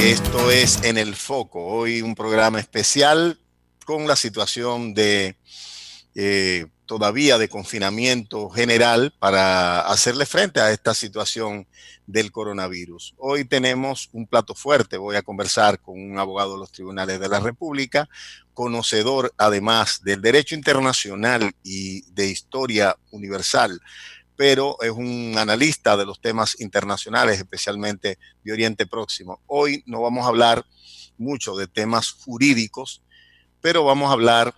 Esto es En el Foco. Hoy un programa especial con la situación de todavía de confinamiento general para hacerle frente a esta situación del coronavirus. Hoy tenemos un plato fuerte. Voy a conversar con un abogado de los tribunales de la República, conocedor además del derecho internacional y de historia universal, pero es un analista de los temas internacionales, especialmente de Oriente Próximo. Hoy no vamos a hablar mucho de temas jurídicos, pero vamos a hablar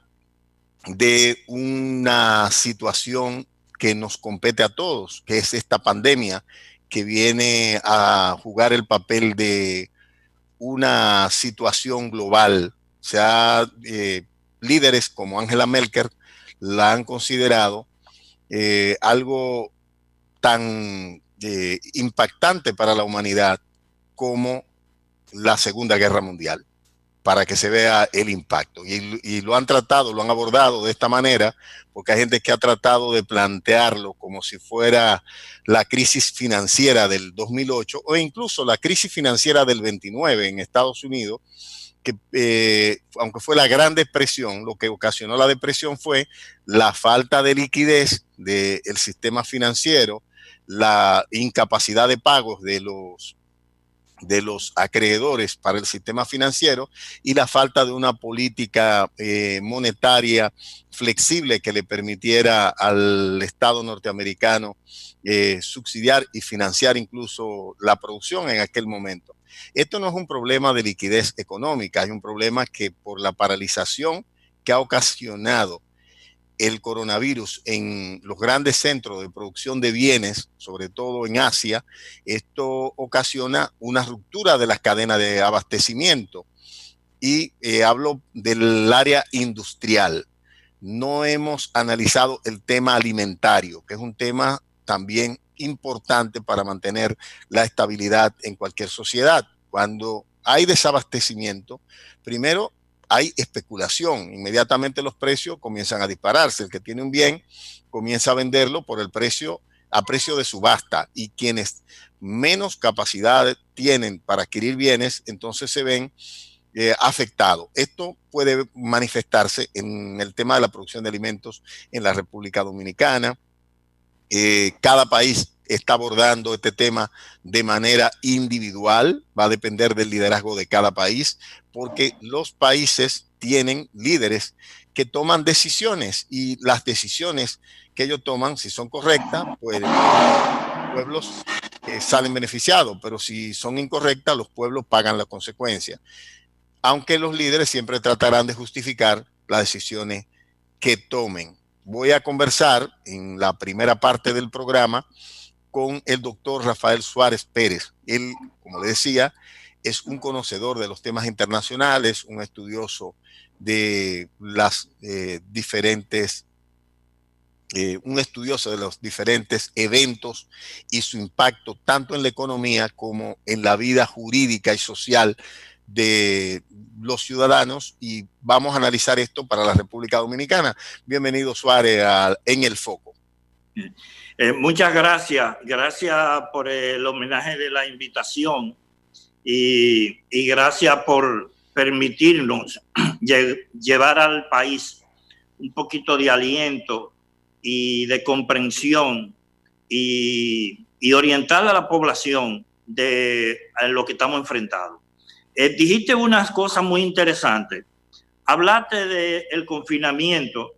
de una situación que nos compete a todos, que es esta pandemia que viene a jugar el papel de una situación global. O sea, líderes como Angela Merkel la han considerado algo tan impactante para la humanidad como la Segunda Guerra Mundial, para que se vea el impacto. Y lo han tratado, lo han abordado de esta manera, porque hay gente que ha tratado de plantearlo como si fuera la crisis financiera del 2008 o incluso la crisis financiera del 29 en Estados Unidos, que aunque fue la Gran Depresión, lo que ocasionó la depresión fue la falta de liquidez del sistema financiero, la incapacidad de pagos de los acreedores para el sistema financiero y la falta de una política monetaria flexible que le permitiera al Estado norteamericano subsidiar y financiar incluso la producción en aquel momento. Esto no es un problema de liquidez económica, es un problema que por la paralización que ha ocasionado el coronavirus en los grandes centros de producción de bienes, sobre todo en Asia, esto ocasiona una ruptura de las cadenas de abastecimiento. Y hablo del área industrial. No hemos analizado el tema alimentario, que es un tema también importante para mantener la estabilidad en cualquier sociedad. Cuando hay desabastecimiento, primero hay especulación, inmediatamente los precios comienzan a dispararse. El que tiene un bien comienza a venderlo por el precio, a precio de subasta, y quienes menos capacidad tienen para adquirir bienes, entonces se ven afectado. Esto puede manifestarse en el tema de la producción de alimentos en la República Dominicana. Cada país está abordando este tema de manera individual, va a depender del liderazgo de cada país, porque los países tienen líderes que toman decisiones y las decisiones que ellos toman, si son correctas, pues los pueblos salen beneficiados, pero si son incorrectas, los pueblos pagan las consecuencias, aunque los líderes siempre tratarán de justificar las decisiones que tomen. Voy a conversar en la primera parte del programa con el doctor Rafael Suárez Pérez. Él, como le decía, es un conocedor de los temas internacionales, un estudioso de las diferentes un estudioso de los diferentes eventos y su impacto tanto en la economía como en la vida jurídica y social de los ciudadanos, y vamos a analizar esto para la República Dominicana. Bienvenido, Suárez, En el Foco. Muchas gracias. Gracias por el homenaje de la invitación y gracias por permitirnos llevar al país un poquito de aliento y de comprensión y orientar a la población de lo que estamos enfrentando. Dijiste unas cosas muy interesantes. Hablaste del confinamiento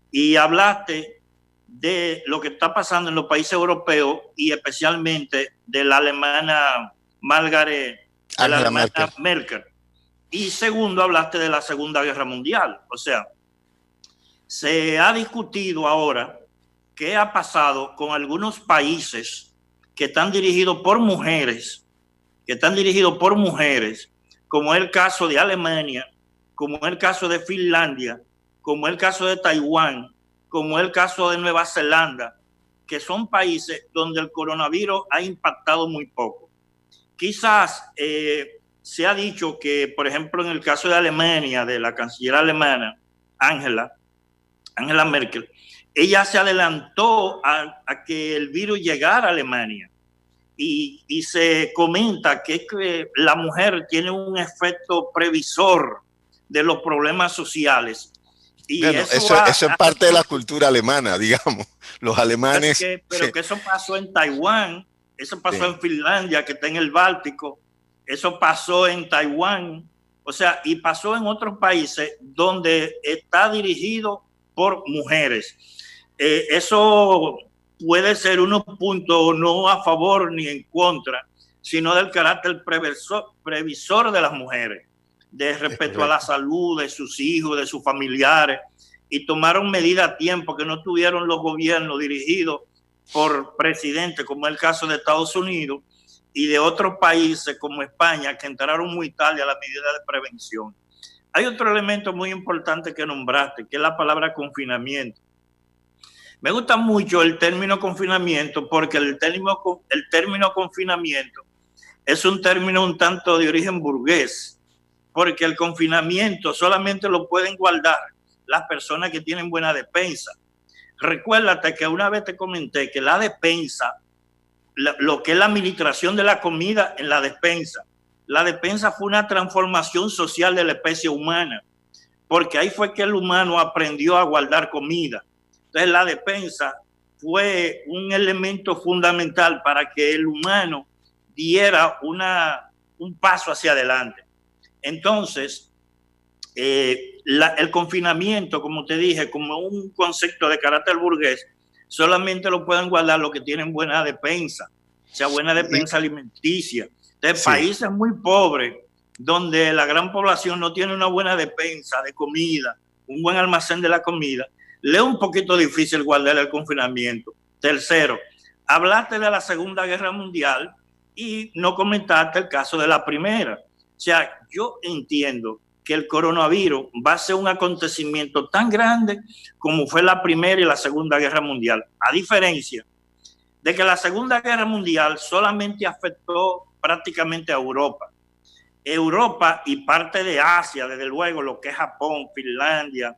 y hablaste de lo que está pasando en los países europeos y especialmente de la alemana Merkel. Y segundo, hablaste de la Segunda Guerra Mundial. O sea, se ha discutido ahora qué ha pasado con algunos países que están dirigidos por mujeres, como el caso de Alemania, como el caso de Finlandia, como el caso de Taiwán, como el caso de Nueva Zelanda, que son países donde el coronavirus ha impactado muy poco. Quizás se ha dicho que, por ejemplo, en el caso de Alemania, de la canciller alemana, Angela Merkel, ella se adelantó a que el virus llegara a Alemania y se comenta que la mujer tiene un efecto previsor de los problemas sociales. Y bueno, eso es parte de la cultura alemana, digamos. Los alemanes. pero que eso pasó en Taiwán, eso pasó en Finlandia, que está en el Báltico, eso pasó en Taiwán, o sea, y pasó en otros países donde está dirigido por mujeres. Eso puede ser unos puntos no a favor ni en contra, sino del carácter previsor de las mujeres, de respecto a la salud de sus hijos, de sus familiares, y tomaron medidas a tiempo que no tuvieron los gobiernos dirigidos por presidentes, como es el caso de Estados Unidos, y de otros países como España, que entraron muy tarde a la medida de prevención. Hay otro elemento muy importante que nombraste, que es la palabra confinamiento. Me gusta mucho el término confinamiento porque el término confinamiento es un término un tanto de origen burgués, porque el confinamiento solamente lo pueden guardar las personas que tienen buena despensa. Recuérdate que una vez te comenté que la despensa, lo que es la administración de la comida en la despensa fue una transformación social de la especie humana, porque ahí fue que el humano aprendió a guardar comida. Entonces la despensa fue un elemento fundamental para que el humano diera un paso hacia adelante. Entonces, el confinamiento, como te dije, como un concepto de carácter burgués, solamente lo pueden guardar los que tienen buena despensa, o sea, buena despensa alimenticia. Entonces, países muy pobres, donde la gran población no tiene una buena despensa de comida, un buen almacén de la comida, le es un poquito difícil guardar el confinamiento. Tercero, hablaste de la Segunda Guerra Mundial y no comentaste el caso de la Primera. O sea, yo entiendo que el coronavirus va a ser un acontecimiento tan grande como fue la Primera y la Segunda Guerra Mundial, a diferencia de que la Segunda Guerra Mundial solamente afectó prácticamente a Europa. Europa y parte de Asia, desde luego, lo que es Japón, Finlandia,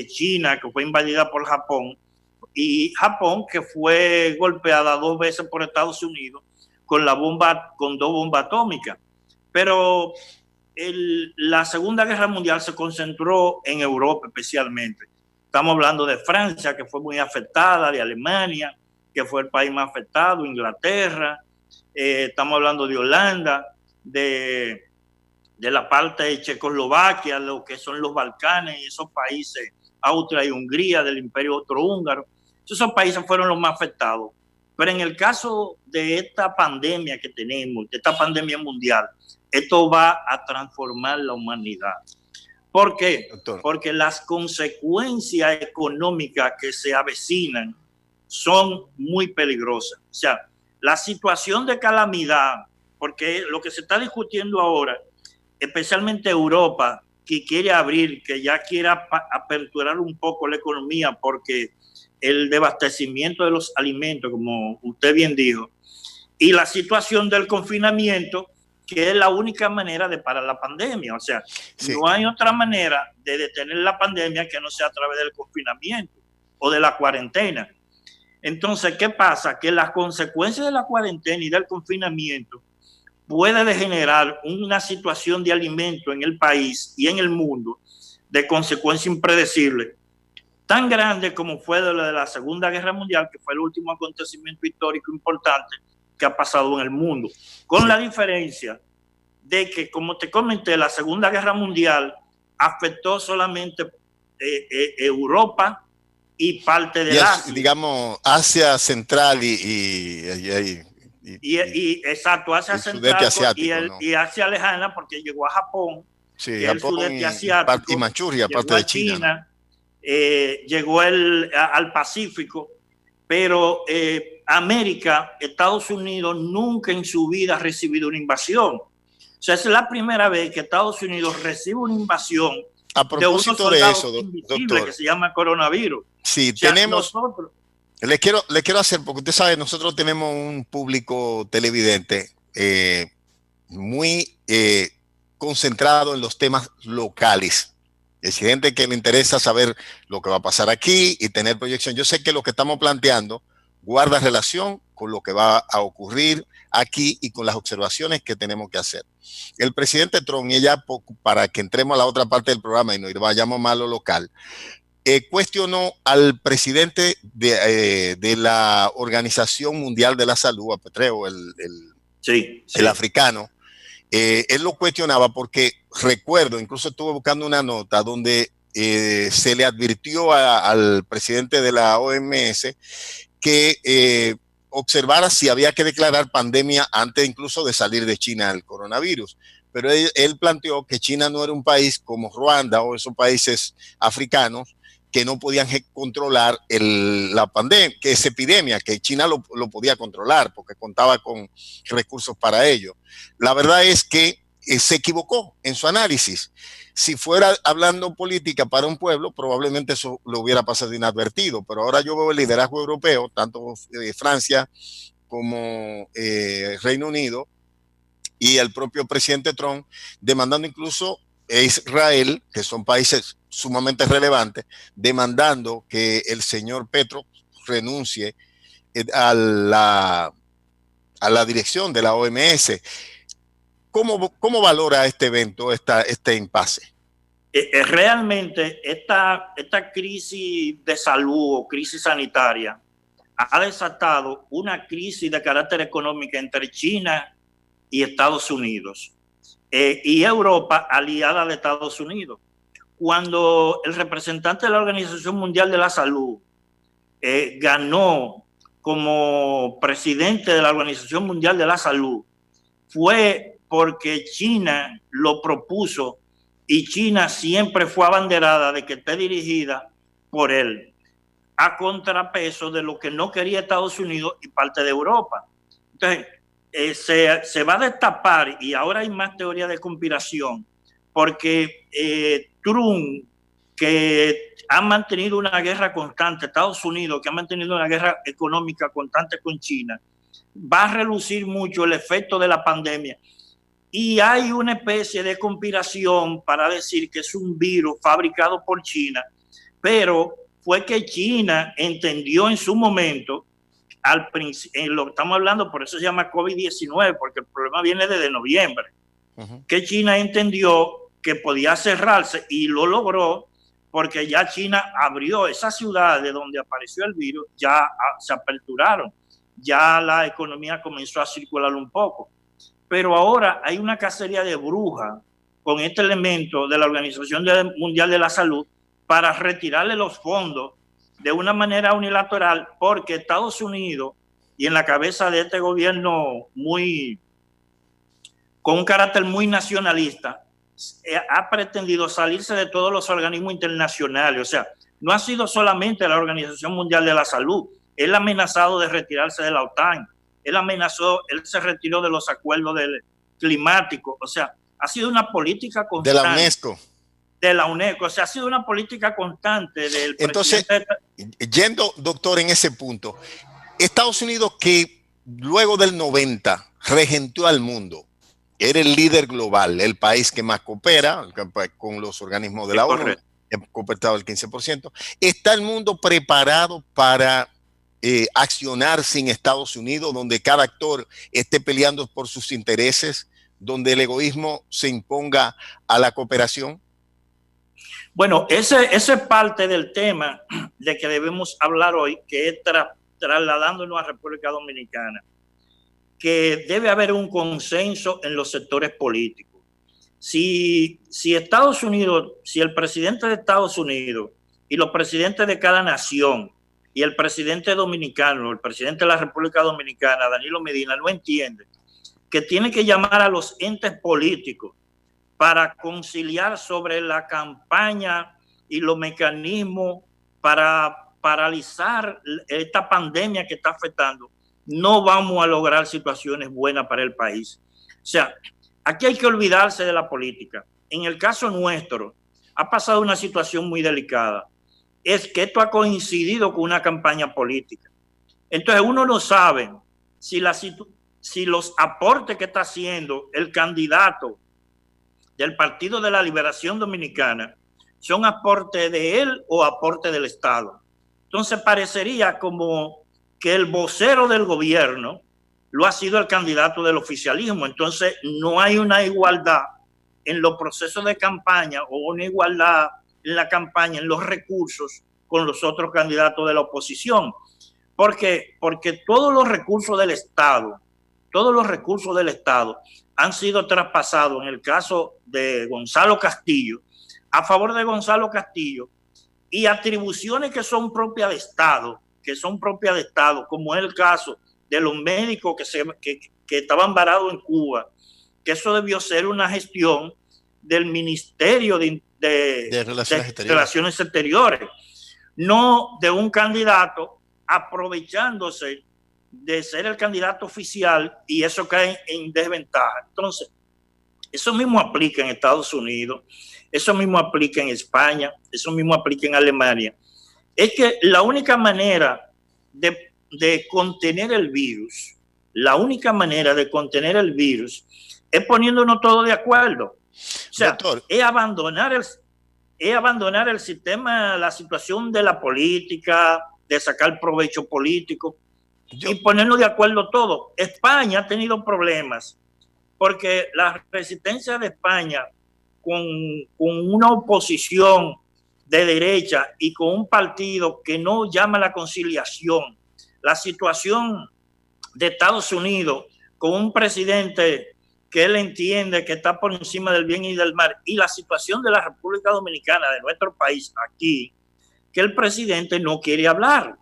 China, que fue invadida por Japón, y Japón, que fue golpeada 2 veces por Estados Unidos con 2 bombas atómicas. Pero la Segunda Guerra Mundial se concentró en Europa especialmente. Estamos hablando de Francia, que fue muy afectada, de Alemania, que fue el país más afectado, Inglaterra, estamos hablando de Holanda, de la parte de Checoslovaquia, lo que son los Balcanes y esos países, Austria y Hungría, del Imperio Austrohúngaro. Esos países fueron los más afectados. Pero en el caso de esta pandemia que tenemos, de esta pandemia mundial, esto va a transformar la humanidad. ¿Por qué? Doctor. Porque las consecuencias económicas que se avecinan son muy peligrosas. O sea, la situación de calamidad, porque lo que se está discutiendo ahora, especialmente Europa, que quiere abrir, que ya quiera aperturar un poco la economía, porque el desabastecimiento de los alimentos, como usted bien dijo, y la situación del confinamiento, que es la única manera de parar la pandemia. O sea, no hay otra manera de detener la pandemia que no sea a través del confinamiento o de la cuarentena. Entonces, ¿qué pasa? Que las consecuencias de la cuarentena y del confinamiento puede degenerar una situación de alimento en el país y en el mundo de consecuencia impredecible, tan grande como fue de la Segunda Guerra Mundial, que fue el último acontecimiento histórico importante que ha pasado en el mundo, con la diferencia de que, como te comenté, la Segunda Guerra Mundial afectó solamente Europa y parte de Asia. Digamos, Asia Central exacto, Asia Central y Asia Lejana, porque llegó a Japón, sí, Japón, el sudeste asiático, y Manchuria, parte de China. Llegó al Pacífico, pero América, Estados Unidos, nunca en su vida ha recibido una invasión. O sea, es la primera vez que Estados Unidos recibe una invasión a propósito de eso, doctor, que se llama coronavirus. Sí, o sea, tenemos... Le quiero hacer, porque usted sabe, nosotros tenemos un público televidente muy concentrado en los temas locales. Es gente que le interesa saber lo que va a pasar aquí y tener proyección. Yo sé que lo que estamos planteando guarda relación con lo que va a ocurrir aquí y con las observaciones que tenemos que hacer. El presidente Trump, y ella, para que entremos a la otra parte del programa y no vayamos más a lo local, cuestionó al presidente de la Organización Mundial de la Salud, a Petreo, el africano. Él lo cuestionaba porque recuerdo, incluso estuve buscando una nota donde se le advirtió al presidente de la OMS que observara si había que declarar pandemia antes incluso de salir de China el coronavirus. Pero él planteó que China no era un país como Ruanda o esos países africanos que no podían controlar la pandemia, que esa epidemia, que China lo podía controlar porque contaba con recursos para ello. La verdad es que se equivocó en su análisis. Si fuera hablando política para un pueblo, probablemente eso lo hubiera pasado inadvertido, pero ahora yo veo el liderazgo europeo, tanto Francia como Reino Unido y el propio presidente Trump, demandando incluso a Israel, que son países sumamente relevantes, demandando que el señor Petro renuncie a la dirección de la OMS. ¿Cómo valora este evento, este impasse? Realmente esta crisis de salud o crisis sanitaria ha desatado una crisis de carácter económico entre China y Estados Unidos y Europa aliada de Estados Unidos. Cuando el representante de la Organización Mundial de la Salud ganó como presidente de la Organización Mundial de la Salud, fue porque China lo propuso y China siempre fue abanderada de que esté dirigida por él, a contrapeso de lo que no quería Estados Unidos y parte de Europa. Entonces, se va a destapar, y ahora hay más teoría de conspiración, porque Trump, que ha mantenido una guerra constante, Estados Unidos, que ha mantenido una guerra económica constante con China, va a relucir mucho el efecto de la pandemia. Y hay una especie de conspiración para decir que es un virus fabricado por China, pero fue que China entendió en su momento, en lo que estamos hablando, por eso se llama COVID-19, porque el problema viene desde noviembre, que China entendió que podía cerrarse y lo logró porque ya China abrió esas ciudades donde apareció el virus, ya se aperturaron, ya la economía comenzó a circular un poco. Pero ahora hay una cacería de brujas con este elemento de la Organización Mundial de la Salud para retirarle los fondos de una manera unilateral, porque Estados Unidos, y en la cabeza de este gobierno con un carácter muy nacionalista, ha pretendido salirse de todos los organismos internacionales. O sea, no ha sido solamente la Organización Mundial de la Salud. Él ha amenazado de retirarse de la OTAN. Él se retiró de los acuerdos climáticos. O sea, ha sido una política constante. De la UNESCO. De la UNESCO. O sea, ha sido una política constante del Entonces, yendo, doctor, en ese punto, Estados Unidos, que luego del 90 regentó al mundo, era el líder global, el país que más coopera con los organismos de la ONU, cooperado el 15%. ¿Está el mundo preparado para accionar sin Estados Unidos, donde cada actor esté peleando por sus intereses, donde el egoísmo se imponga a la cooperación? Bueno, ese es parte del tema de que debemos hablar hoy, que es trasladándonos a República Dominicana, que debe haber un consenso en los sectores políticos. Si Estados Unidos, si el presidente de Estados Unidos y los presidentes de cada nación y el presidente dominicano, el presidente de la República Dominicana, Danilo Medina, no entiende que tiene que llamar a los entes políticos para conciliar sobre la campaña y los mecanismos para paralizar esta pandemia que está afectando, no vamos a lograr situaciones buenas para el país. O sea, aquí hay que olvidarse de la política. En el caso nuestro, ha pasado una situación muy delicada. Es que esto ha coincidido con una campaña política. Entonces uno no sabe si los aportes que está haciendo el candidato del Partido de la Liberación Dominicana son aportes de él o aportes del Estado. Entonces parecería como que el vocero del gobierno lo ha sido el candidato del oficialismo. Entonces, no hay una igualdad en los procesos de campaña o una igualdad en la campaña, en los recursos con los otros candidatos de la oposición. Porque todos los recursos del Estado, han sido traspasados, en el caso de Gonzalo Castillo, a favor de Gonzalo Castillo, y atribuciones que son propias de Estado, como es el caso de los médicos que estaban varados en Cuba, que eso debió ser una gestión del Ministerio de Relaciones Exteriores, no de un candidato aprovechándose de ser el candidato oficial, y eso cae en desventaja. Entonces, eso mismo aplica en Estados Unidos, eso mismo aplica en España, eso mismo aplica en Alemania. Es que la única manera de contener el virus, es poniéndonos todos de acuerdo. O sea, es abandonar el sistema, la situación de la política, de sacar provecho político y ponernos de acuerdo todo. España ha tenido problemas porque la resistencia de España con una oposición de derecha y con un partido que no llama a la conciliación, la situación de Estados Unidos con un presidente que él entiende que está por encima del bien y del mal, y la situación de la República Dominicana, de nuestro país aquí, que el presidente no quiere hablar.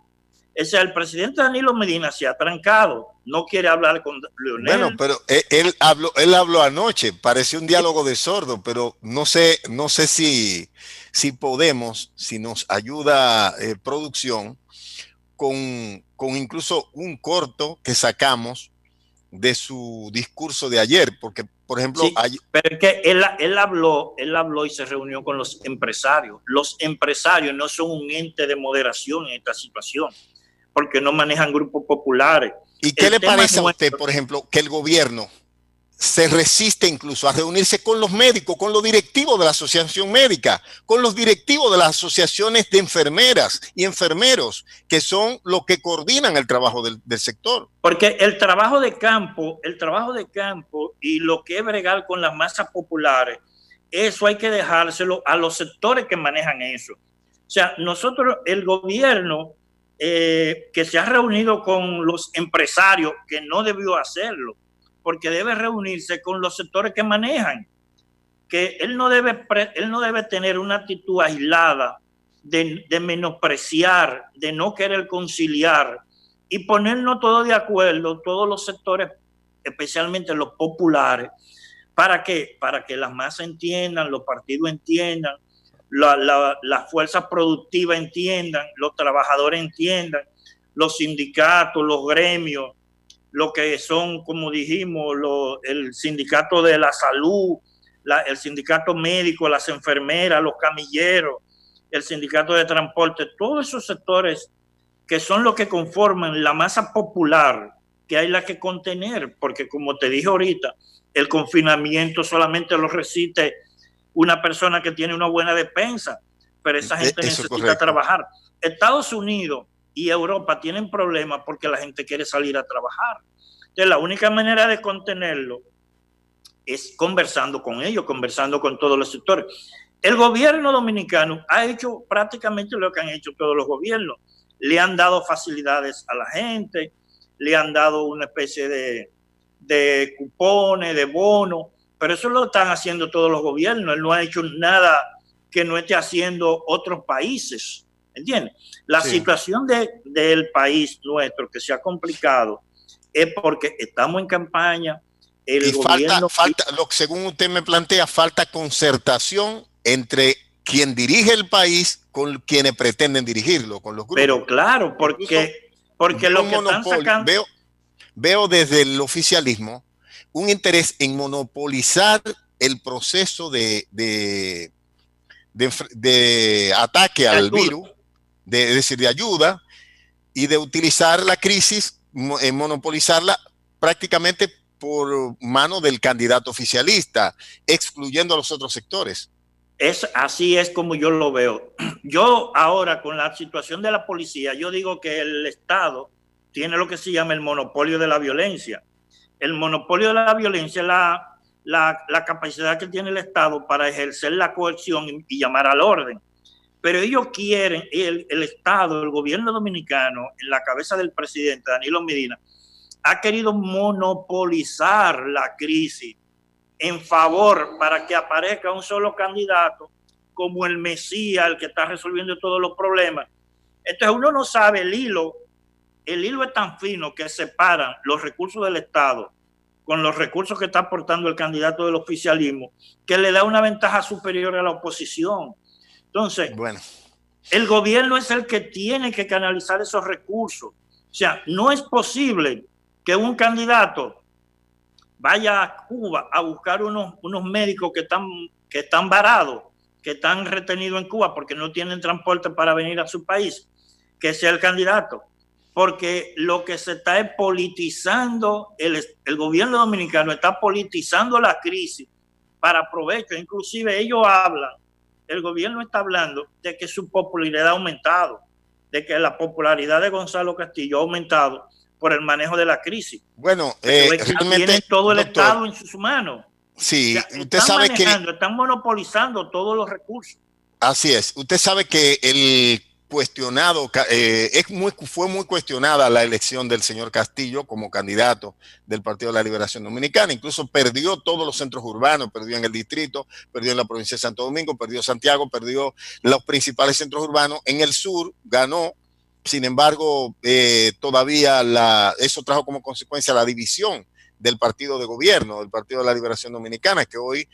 O sea, el presidente Danilo Medina se ha trancado, no quiere hablar con Leonel. Bueno, pero él habló anoche, pareció un diálogo de sordo, pero no sé si podemos, si nos ayuda producción, con incluso un corto que sacamos de su discurso de ayer, porque, por ejemplo... Sí, pero es que él habló y se reunió con los empresarios. Los empresarios no son un ente de moderación en esta situación, porque no manejan grupos populares. ¿Y qué le parece a usted, por ejemplo, que el gobierno se resiste incluso a reunirse con los médicos, con los directivos de la asociación médica, con los directivos de las asociaciones de enfermeras y enfermeros, que son los que coordinan el trabajo del sector? Porque el trabajo de campo y lo que es bregar con las masas populares, eso hay que dejárselo a los sectores que manejan eso. O sea, nosotros, el gobierno que se ha reunido con los empresarios, que no debió hacerlo, porque debe reunirse con los sectores que manejan, que él no debe tener una actitud aislada de menospreciar, de no querer conciliar y ponernos todos de acuerdo, todos los sectores, especialmente los populares, para que las masas entiendan, los partidos entiendan, las fuerzas productivas entiendan, los trabajadores entiendan, los sindicatos, los gremios, lo que son, como dijimos, el sindicato de la salud, el sindicato médico, las enfermeras, los camilleros, el sindicato de transporte, todos esos sectores que son los que conforman la masa popular, que hay la que contener, porque como te dije ahorita, el confinamiento solamente lo resiste una persona que tiene una buena despensa, pero esa gente necesita trabajar. Estados Unidos y Europa tienen problemas porque la gente quiere salir a trabajar. Entonces, la única manera de contenerlo es conversando con ellos, conversando con todos los sectores. El gobierno dominicano ha hecho prácticamente lo que han hecho todos los gobiernos. Le han dado facilidades a la gente, le han dado una especie de cupones, de bonos, pero eso lo están haciendo todos los gobiernos. Él no ha hecho nada que no esté haciendo otros países. ¿Entiendes? La situación del país nuestro que se ha complicado es porque estamos en campaña. Y gobierno falta, según usted me plantea, falta concertación entre quien dirige el país con quienes pretenden dirigirlo, con los grupos. Pero claro, porque lo que están sacando... Veo desde el oficialismo un interés en monopolizar el proceso de ataque al virus, es decir, de ayuda, y de utilizar la crisis, monopolizarla prácticamente por mano del candidato oficialista, excluyendo a los otros sectores. Así es como yo lo veo. Yo ahora, con la situación de la policía, yo digo que el Estado tiene lo que se llama el monopolio de la violencia. El monopolio de la violencia es la capacidad que tiene el Estado para ejercer la coerción y llamar al orden. Pero ellos quieren, el Estado, el gobierno dominicano, en la cabeza del presidente Danilo Medina, ha querido monopolizar la crisis en favor para que aparezca un solo candidato como el Mesías, el que está resolviendo todos los problemas. Entonces uno no sabe el hilo es tan fino que separan los recursos del Estado con los recursos que está aportando el candidato del oficialismo, que le da una ventaja superior a la oposición. Entonces, bueno, el gobierno es el que tiene que canalizar esos recursos. O sea, no es posible que un candidato vaya a Cuba a buscar unos médicos que están varados, que están retenidos en Cuba porque no tienen transporte para venir a su país, que sea el candidato. Porque lo que se está es politizando, el gobierno dominicano está politizando la crisis para provecho. Inclusive ellos hablan, el gobierno está hablando de que su popularidad ha aumentado, de que la popularidad de Gonzalo Castillo ha aumentado por el manejo de la crisis. Bueno, realmente tiene todo el Estado en sus manos. Sí, o sea, usted sabe que están monopolizando todos los recursos. Así es. Usted sabe que el cuestionado, fue muy cuestionada la elección del señor Castillo como candidato del Partido de la Liberación Dominicana. Incluso perdió todos los centros urbanos, perdió en el distrito, perdió en la provincia de Santo Domingo, perdió Santiago, perdió los principales centros urbanos. En el sur ganó, sin embargo, todavía eso trajo como consecuencia la división del partido de gobierno, del Partido de la Liberación Dominicana, que hoy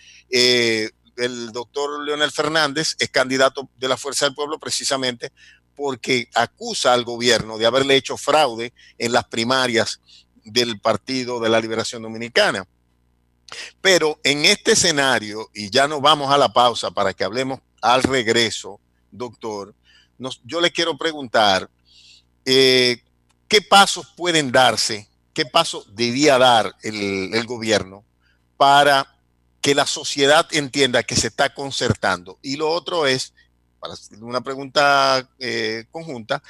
el doctor Leonel Fernández es candidato de la Fuerza del Pueblo precisamente porque acusa al gobierno de haberle hecho fraude en las primarias del Partido de la Liberación Dominicana. Pero en este escenario, y ya nos vamos a la pausa para que hablemos al regreso, doctor, yo le quiero preguntar qué pasos pueden darse, qué pasos debía dar el gobierno para que la sociedad entienda que se está concertando. Y lo otro es, para hacer una pregunta conjunta,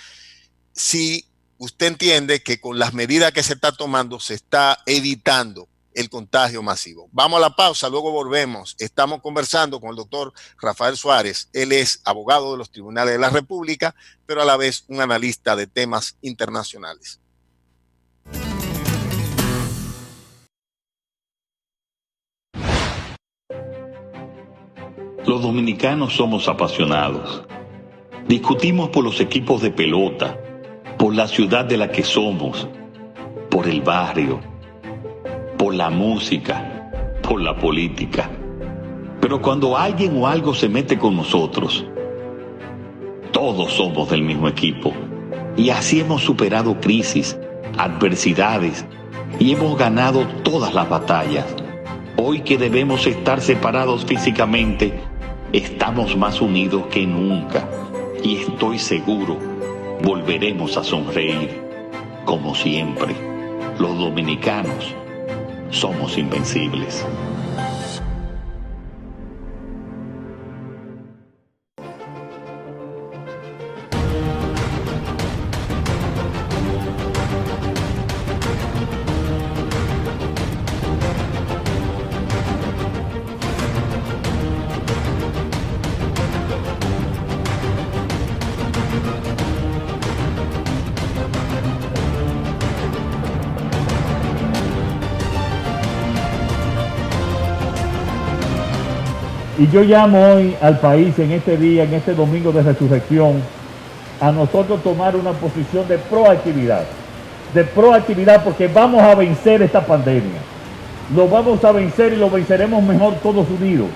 si usted entiende que con las medidas que se está tomando se está evitando el contagio masivo. Vamos a la pausa, luego volvemos. Estamos conversando con el doctor Rafael Suárez. Él es abogado de los tribunales de la República, pero a la vez un analista de temas internacionales. Los dominicanos somos apasionados. Discutimos por los equipos de pelota, por la ciudad de la que somos, por el barrio, por la música, por la política. Pero cuando alguien o algo se mete con nosotros, todos somos del mismo equipo. Y así hemos superado crisis, adversidades y hemos ganado todas las batallas. Hoy que debemos estar separados físicamente, estamos más unidos que nunca y estoy seguro, volveremos a sonreír. Como siempre, los dominicanos somos invencibles. Y yo llamo hoy al país en este día, en este domingo de resurrección, a nosotros tomar una posición de proactividad porque vamos a vencer esta pandemia. Lo vamos a vencer y lo venceremos mejor todos unidos.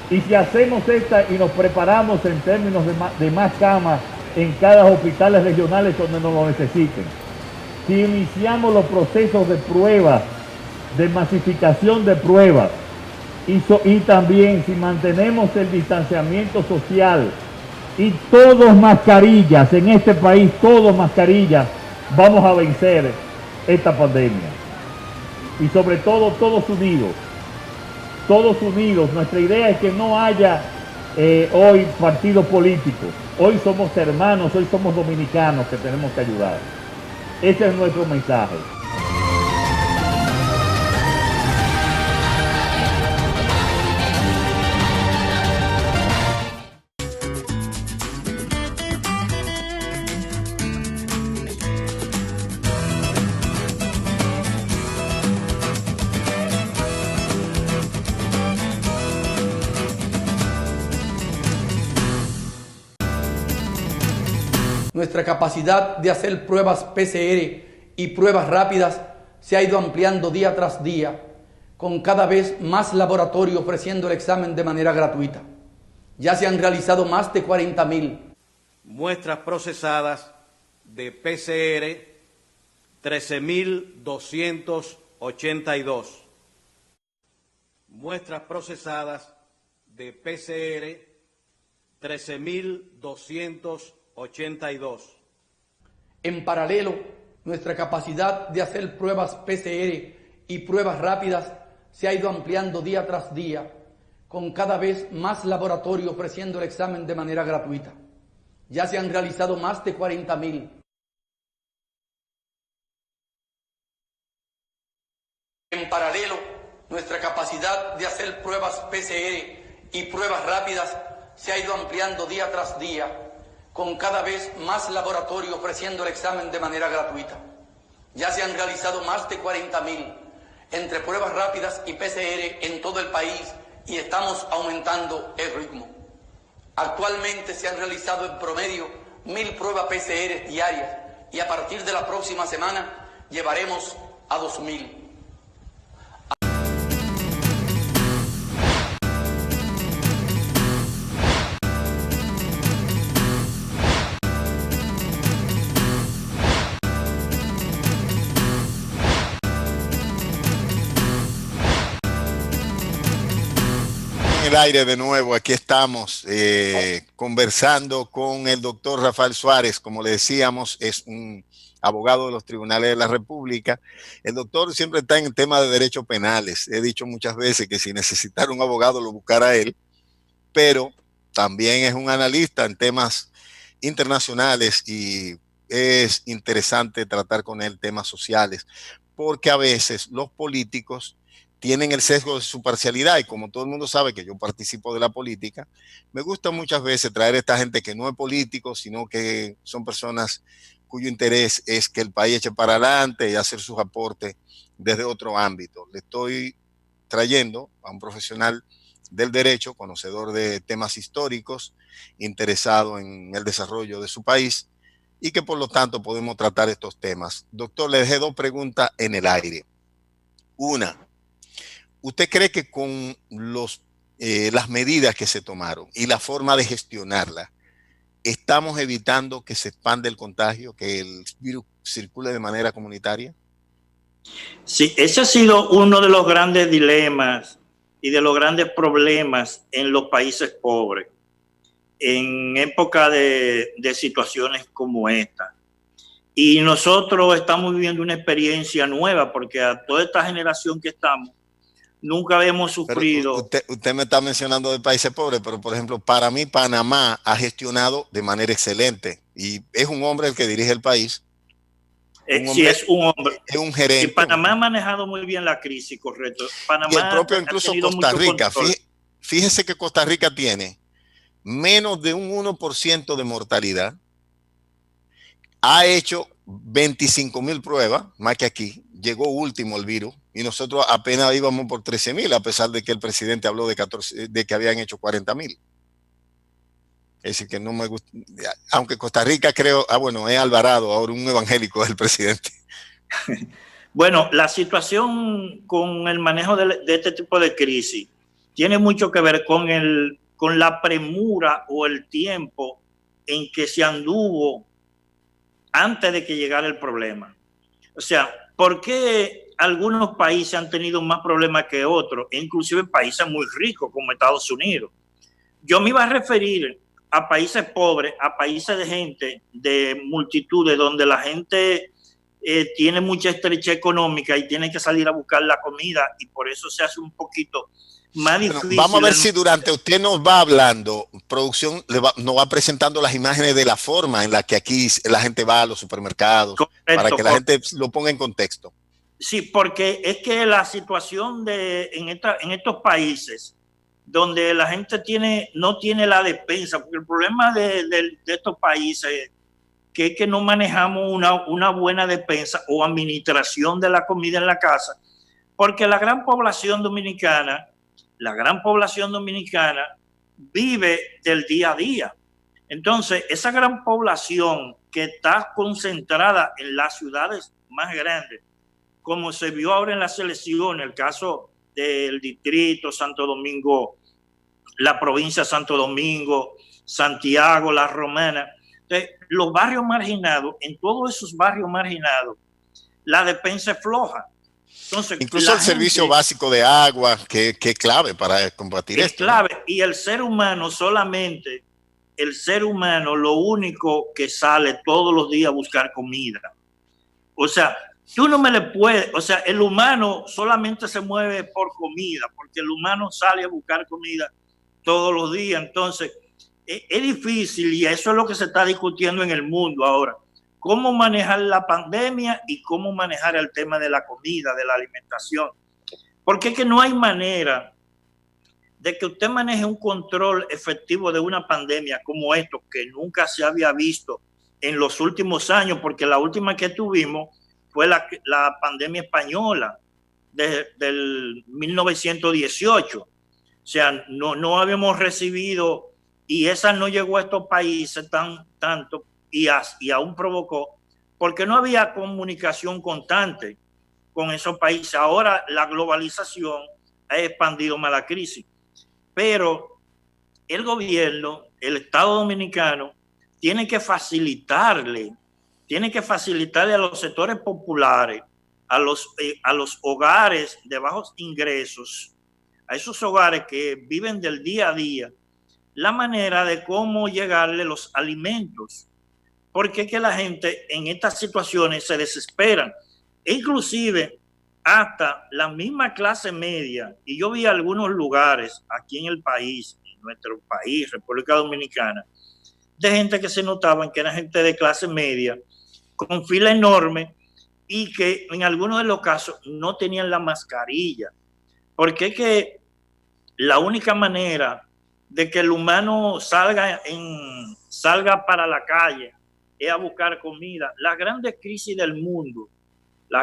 Y si hacemos esta y nos preparamos en términos de más camas en cada hospitales regionales donde nos lo necesiten, si iniciamos los procesos de pruebas, de masificación de pruebas, y también si mantenemos el distanciamiento social y todos mascarillas en este país, todos mascarillas, vamos a vencer esta pandemia. Y sobre todo todos unidos. Nuestra idea es que no haya hoy partidos políticos. Hoy somos hermanos, hoy somos dominicanos que tenemos que ayudar. Ese es nuestro mensaje. Nuestra capacidad de hacer pruebas PCR y pruebas rápidas se ha ido ampliando día tras día, con cada vez más laboratorios ofreciendo el examen de manera gratuita. Ya se han realizado más de 40.000 muestras procesadas de PCR, 13.282. Muestras procesadas de PCR, 13.282. En paralelo, nuestra capacidad de hacer pruebas PCR y pruebas rápidas se ha ido ampliando día tras día, con cada vez más laboratorios ofreciendo el examen de manera gratuita. Ya se han realizado más de 40.000. En paralelo, nuestra capacidad de hacer pruebas PCR y pruebas rápidas se ha ido ampliando día tras día, con cada vez más laboratorios ofreciendo el examen de manera gratuita. Ya se han realizado más de 40.000 entre pruebas rápidas y PCR en todo el país y estamos aumentando el ritmo. Actualmente se han realizado en promedio 1.000 pruebas PCR diarias y a partir de la próxima semana llevaremos a 2.000. El aire de nuevo, aquí estamos conversando con el doctor Rafael Suárez. Como le decíamos, es un abogado de los tribunales de la República. El doctor siempre está en el tema de derechos penales. He dicho muchas veces que si necesitara un abogado lo buscara él, pero también es un analista en temas internacionales y es interesante tratar con él temas sociales, porque a veces los políticos tienen el sesgo de su parcialidad y como todo el mundo sabe que yo participo de la política, me gusta muchas veces traer a esta gente que no es político, sino que son personas cuyo interés es que el país eche para adelante y hacer sus aportes desde otro ámbito. Le estoy trayendo a un profesional del derecho, conocedor de temas históricos, interesado en el desarrollo de su país y que por lo tanto podemos tratar estos temas. Doctor, le dejé dos preguntas en el aire. Una, ¿usted cree que con las medidas que se tomaron y la forma de gestionarla, estamos evitando que se expanda el contagio, que el virus circule de manera comunitaria? Sí, ese ha sido uno de los grandes dilemas y de los grandes problemas en los países pobres, en época de situaciones como esta. Y nosotros estamos viviendo una experiencia nueva porque a toda esta generación que estamos, nunca habíamos sufrido. Usted me está mencionando de países pobres, pero por ejemplo, para mí Panamá ha gestionado de manera excelente y es un hombre el que dirige el país. Sí, es un hombre. Es un gerente. Y Panamá ha manejado muy bien la crisis, correcto. Panamá y el propio incluso Costa Rica. Fíjese que Costa Rica tiene menos de un 1% de mortalidad. Ha hecho 25.000 pruebas, más que aquí. Llegó último el virus y nosotros apenas íbamos por 13.000, a pesar de que el presidente habló de que habían hecho 40.000. Es decir, que no me gusta, aunque Costa Rica creo, bueno, es Alvarado, ahora un evangélico es el presidente. Bueno, la situación con el manejo de este tipo de crisis tiene mucho que ver con la premura o el tiempo en que se anduvo antes de que llegara el problema. O sea, ¿por qué algunos países han tenido más problemas que otros? Inclusive países muy ricos como Estados Unidos. Yo me iba a referir a países pobres, a países de gente, de multitudes, donde la gente tiene mucha estrechez económica y tiene que salir a buscar la comida y por eso se hace un poquito más Bueno, difícil. vamos a ver si durante usted nos va hablando, producción nos va presentando las imágenes de la forma en la que aquí la gente va a los supermercados, para que la gente lo ponga en contexto. Sí, porque es que la situación en estos países donde la gente no tiene la despensa, porque el problema de estos países es que no manejamos una buena despensa o administración de la comida en la casa, porque la gran población dominicana vive del día a día. Entonces, esa gran población que está concentrada en las ciudades más grandes, como se vio ahora en las elecciones, el caso del distrito Santo Domingo, la provincia de Santo Domingo, Santiago, La Romana. Entonces, los barrios marginados, en todos esos barrios marginados, la despensa es floja. Entonces, incluso el servicio básico de agua, que es clave para combatir esto. Es clave, ¿no? Y el ser humano lo único que sale todos los días a buscar comida. O sea, tú no me le puedes, o sea, el humano solamente se mueve por comida, porque el humano sale a buscar comida todos los días. Entonces, es difícil, y eso es lo que se está discutiendo en el mundo ahora. Cómo manejar la pandemia y cómo manejar el tema de la comida, de la alimentación. Porque es que no hay manera de que usted maneje un control efectivo de una pandemia como esto, que nunca se había visto en los últimos años, porque la última que tuvimos fue la pandemia española del 1918. O sea, no habíamos recibido, y esa no llegó a estos países tanto, y aún provocó, porque no había comunicación constante con esos países. Ahora la globalización ha expandido más la crisis, pero el gobierno, el Estado Dominicano, tiene que facilitarle a los sectores populares, a los hogares de bajos ingresos, a esos hogares que viven del día a día, la manera de cómo llegarle los alimentos. Porque es que la gente en estas situaciones se desesperan. E inclusive hasta la misma clase media, y yo vi algunos lugares aquí en el país, en nuestro país, República Dominicana, de gente que se notaban que era gente de clase media, con fila enorme, y que en algunos de los casos no tenían la mascarilla. Porque es que la única manera de que el humano salga para la calle es a buscar comida. Las grandes crisis del mundo y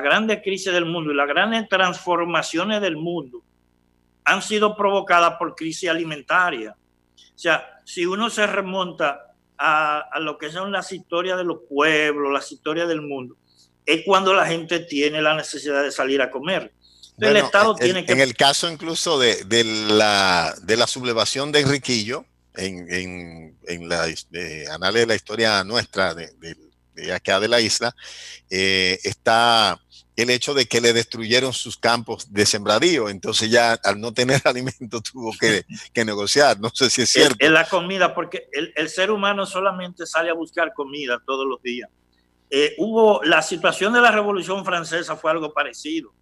las grandes transformaciones del mundo han sido provocadas por crisis alimentaria. O sea, si uno se remonta a lo que son las historias de los pueblos, las historias del mundo, es cuando la gente tiene la necesidad de salir a comer. Bueno, el Estado tiene que... En el caso incluso de la sublevación de Enriquillo, en la análisis de la historia nuestra de acá de la isla, está el hecho de que le destruyeron sus campos de sembradío. Entonces ya al no tener alimento tuvo que negociar. No sé si es cierto. Es la comida, porque el ser humano solamente sale a buscar comida todos los días. La situación de la Revolución Francesa fue algo parecido.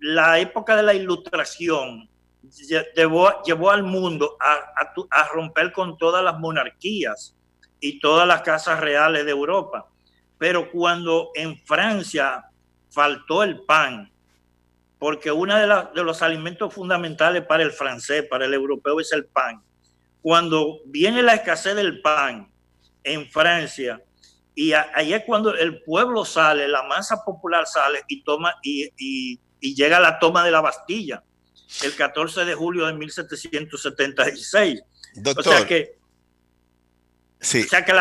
La época de la Ilustración llevó al mundo a romper con todas las monarquías y todas las casas reales de Europa. Pero cuando en Francia faltó el pan, porque uno de los alimentos fundamentales para el francés, para el europeo, es el pan. Cuando viene la escasez del pan en Francia, y ahí es cuando el pueblo sale, la masa popular sale y toma y llega a la toma de la Bastilla el 14 de julio de 1776. Doctor, o sea que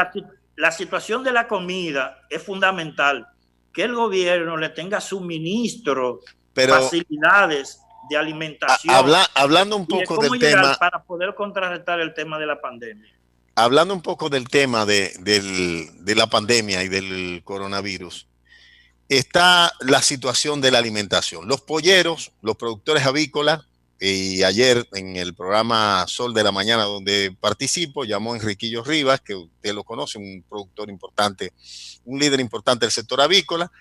la situación de la comida es fundamental, que el gobierno le tenga suministro, facilidades de alimentación. Hablando un poco del tema, para poder contrarrestar el tema de la pandemia. Hablando un poco del tema de la pandemia y del coronavirus, está la situación de la alimentación. Los polleros, los productores avícolas, y ayer en el programa Sol de la Mañana donde participo, llamó Enriquillo Rivas, que usted lo conoce, un productor importante, un líder importante del sector avícola,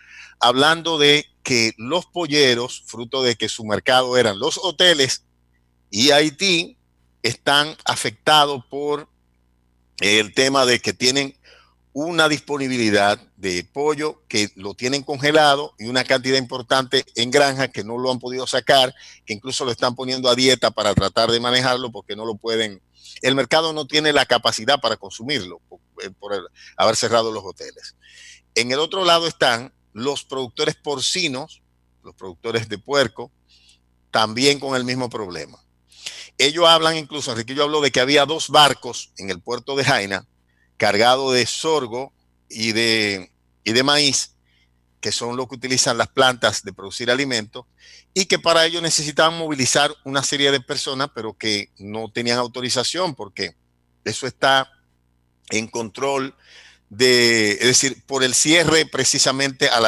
hablando de que los polleros, fruto de que su mercado eran los hoteles y Haití están afectados por el tema de que tienen una disponibilidad de pollo que lo tienen congelado y una cantidad importante en granja que no lo han podido sacar, que incluso lo están poniendo a dieta para tratar de manejarlo porque no lo pueden. El mercado no tiene la capacidad para consumirlo por haber cerrado los hoteles. En el otro lado están los productores porcinos, los productores de puerco, también con el mismo problema. Ellos hablan, incluso Enriquillo habló de que había 2 barcos en el puerto de Jaina cargados de sorgo y de maíz, que son lo que utilizan las plantas de producir alimentos, y que para ello necesitaban movilizar una serie de personas, pero que no tenían autorización porque eso está en control es decir, por el cierre precisamente a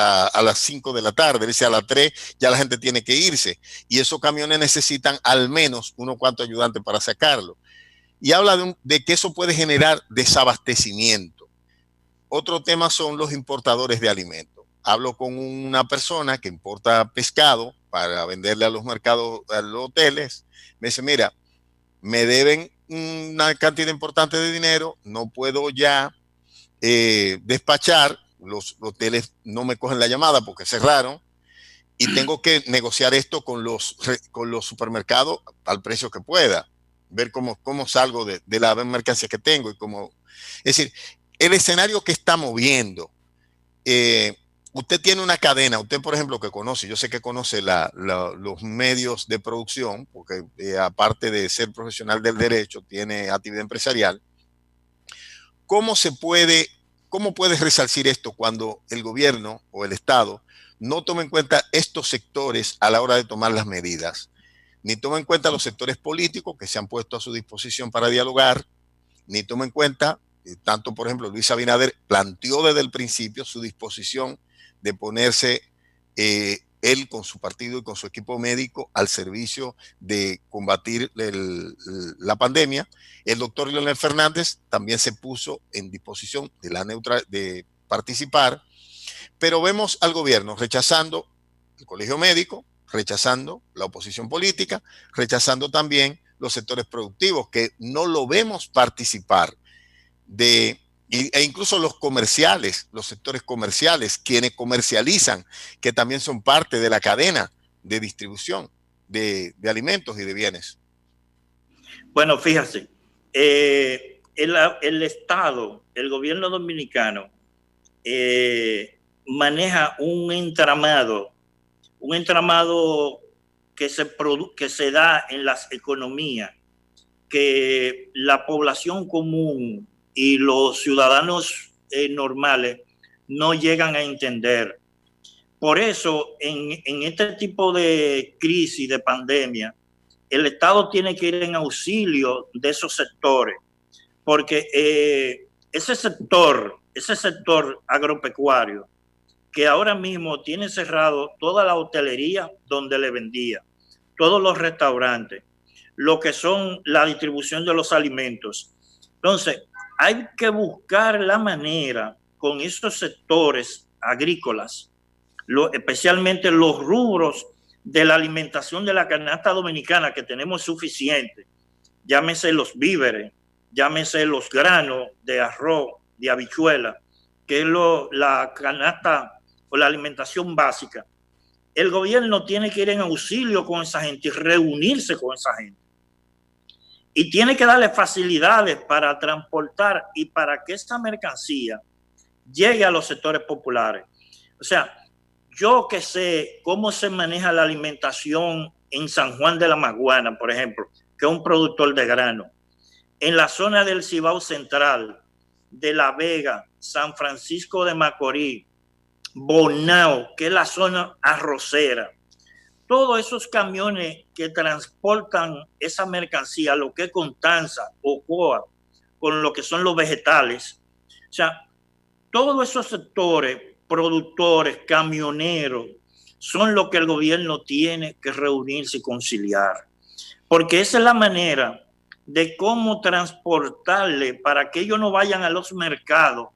las 5 de la tarde, es decir, a las 3 ya la gente tiene que irse, y esos camiones necesitan al menos unos cuantos ayudantes para sacarlo. Y habla de que eso puede generar desabastecimiento. Otro tema son los importadores de alimentos. Hablo con una persona que importa pescado para venderle a los mercados, a los hoteles. Me dice, mira, me deben una cantidad importante de dinero, no puedo ya despachar, los hoteles no me cogen la llamada porque cerraron, y tengo que negociar esto con los supermercados al precio que pueda, ver cómo salgo de la mercancía que tengo y cómo. Es decir, el escenario que estamos viendo, usted tiene una cadena, usted por ejemplo que conoce, yo sé que conoce los medios de producción, porque aparte de ser profesional del derecho, tiene actividad empresarial. ¿Cómo puede resarcir esto cuando el gobierno o el Estado no toma en cuenta estos sectores a la hora de tomar las medidas? Ni toma en cuenta los sectores políticos que se han puesto a su disposición para dialogar, ni toma en cuenta, tanto por ejemplo Luis Abinader planteó desde el principio su disposición de ponerse él con su partido y con su equipo médico al servicio de combatir la pandemia. El doctor Leonel Fernández también se puso en disposición de participar, pero vemos al gobierno rechazando el colegio médico, rechazando la oposición política, rechazando también los sectores productivos, que no lo vemos participar e incluso los comerciales, los sectores comerciales, quienes comercializan, que también son parte de la cadena de distribución de alimentos y de bienes. Bueno, fíjate, el Estado, el gobierno dominicano, maneja un entramado que se da en las economías, que la población común y los ciudadanos normales no llegan a entender. Por eso, en este tipo de crisis, de pandemia, el Estado tiene que ir en auxilio de esos sectores, porque ese sector agropecuario, que ahora mismo tiene cerrado toda la hotelería donde le vendía, todos los restaurantes, lo que son la distribución de los alimentos. Entonces, hay que buscar la manera con estos sectores agrícolas, especialmente los rubros de la alimentación de la canasta dominicana, que tenemos suficiente, llámese los víveres, llámese los granos de arroz, de habichuela, que es la canasta o la alimentación básica. El gobierno tiene que ir en auxilio con esa gente y reunirse con esa gente. Y tiene que darle facilidades para transportar y para que esta mercancía llegue a los sectores populares. O sea, yo que sé cómo se maneja la alimentación en San Juan de la Maguana, por ejemplo, que es un productor de grano, en la zona del Cibao Central, de La Vega, San Francisco de Macorís, Bonao, que es la zona arrocera. Todos esos camiones que transportan esa mercancía, lo que es Constanza, Ocoa, con lo que son los vegetales. O sea, todos esos sectores, productores, camioneros, son lo que el gobierno tiene que reunirse y conciliar. Porque esa es la manera de cómo transportarle para que ellos no vayan a los mercados,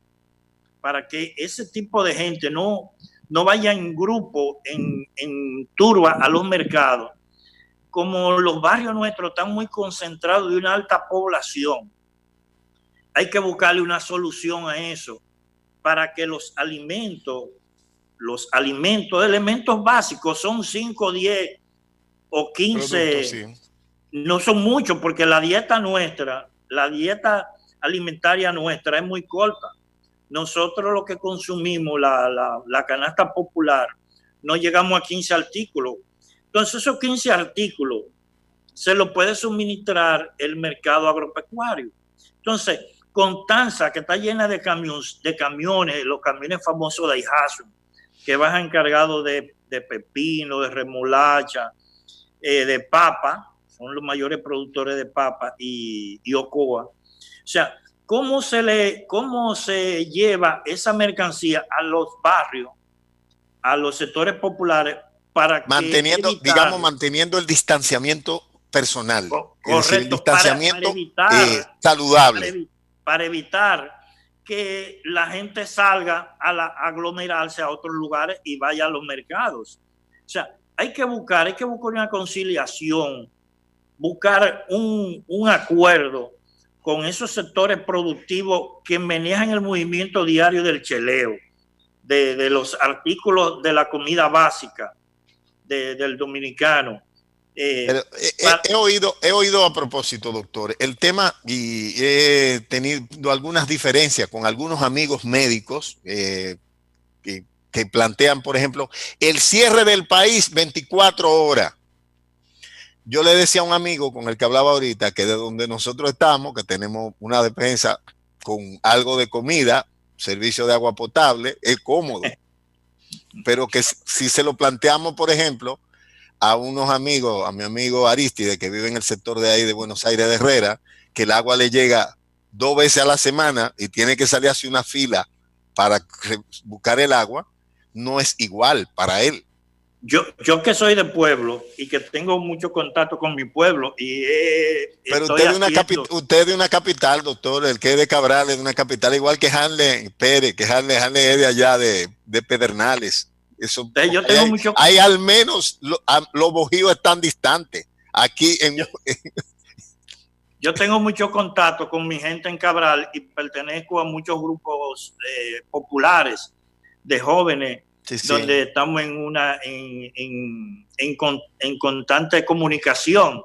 para que ese tipo de gente no vaya en grupo, en turba a los mercados, como los barrios nuestros están muy concentrados de una alta población, hay que buscarle una solución a eso para que los alimentos, elementos básicos, son 5, 10 o 15, productos, sí. No son muchos, porque la dieta alimentaria nuestra es muy corta. Nosotros lo que consumimos, la canasta popular, no llegamos a 15 artículos. Entonces esos 15 artículos se los puede suministrar el mercado agropecuario. Entonces, Constanza, que está llena de camiones, los camiones famosos de Ijazo, que van encargados de pepino, de remolacha, de papa, son los mayores productores de papa, y Ocoa. O sea, ¿cómo se lleva esa mercancía a los barrios, a los sectores populares, para manteniendo el distanciamiento personal? Correcto, es decir, el distanciamiento para saludable. Para evitar que la gente salga a aglomerarse a otros lugares y vaya a los mercados. O sea, hay que buscar una conciliación, buscar un acuerdo con esos sectores productivos que manejan el movimiento diario del cheleo, de los artículos de la comida básica del dominicano. Pero he oído a propósito, doctor, el tema, y he tenido algunas diferencias con algunos amigos médicos que plantean, por ejemplo, el cierre del país 24 horas. Yo le decía a un amigo con el que hablaba ahorita que de donde nosotros estamos, que tenemos una despensa con algo de comida, servicio de agua potable, es cómodo. Pero que si se lo planteamos, por ejemplo, a unos amigos, a mi amigo Aristide, que vive en el sector de ahí de Buenos Aires de Herrera, que el agua le llega 2 veces a la semana y tiene que salir hacia una fila para buscar el agua, no es igual para él. Yo que soy de pueblo y que tengo mucho contacto con mi pueblo pero usted es de una capital, doctor, el que es de Cabral es de una capital, igual que Hanley Pérez, que Hanley es de allá de Pedernales. Eso, yo tengo mucho... hay al menos los Bojíos están distantes. Aquí yo tengo mucho contacto con mi gente en Cabral y pertenezco a muchos grupos populares de jóvenes, sí. Donde estamos en constante comunicación.